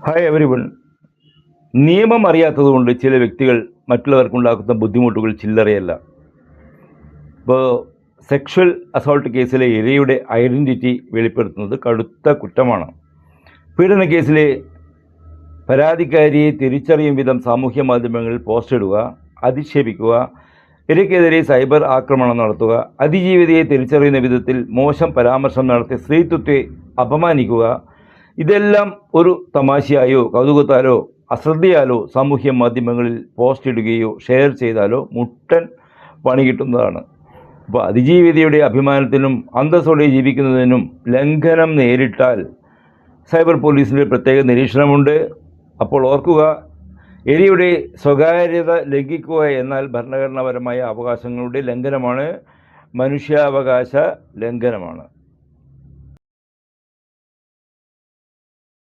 Hi everyone. നിയമം അറിയാത്തതുകൊണ്ട് ചില വ്യക്തികൾ മറ്റുള്ളവർക്കുണ്ടാക്കുന്ന ബുദ്ധിമുട്ടുകൾ ചില്ലറയല്ല. ഇപ്പോൾ സെക്ഷൽ അസോൾട്ട് കേസിലെ ഇരയുടെ ഐഡൻറ്റിറ്റി വെളിപ്പെടുത്തുന്നത് കടുത്ത കുറ്റമാണ്. പീഡന കേസിലെ പരാതിക്കാരിയെ തിരിച്ചറിയും വിധം സാമൂഹ്യ മാധ്യമങ്ങളിൽ പോസ്റ്റ് ഇടുക, അധിക്ഷേപിക്കുക, ഇരയ്ക്കെതിരെ സൈബർ ആക്രമണം നടത്തുക, അതിജീവിതയെ തിരിച്ചറിയുന്ന വിധത്തിൽ മോശം പരാമർശം നടത്തി സ്ത്രീത്വത്തെ അപമാനിക്കുക, ഇതെല്ലാം ഒരു തമാശയായോ കൗതുകത്താലോ അശ്രദ്ധയാലോ സാമൂഹ്യ മാധ്യമങ്ങളിൽ പോസ്റ്റ് ഇടുകയോ ഷെയർ ചെയ്താലോ മുട്ടൻ പണി കിട്ടുന്നതാണ്. അപ്പോൾ അതിജീവിതയുടെ അഭിമാനത്തിനും അന്തസ്സോടെ ജീവിക്കുന്നതിനും ലംഘനം നേരിട്ടാൽ സൈബർ പോലീസിൻ്റെ പ്രത്യേക നിരീക്ഷണമുണ്ട്. അപ്പോൾ ഓർക്കുക, ഇരയുടെ സ്വകാര്യത ലംഘിക്കുക എന്നാൽ ഭരണഘടനാപരമായ അവകാശങ്ങളുടെ ലംഘനമാണ്, മനുഷ്യാവകാശ ലംഘനമാണ്.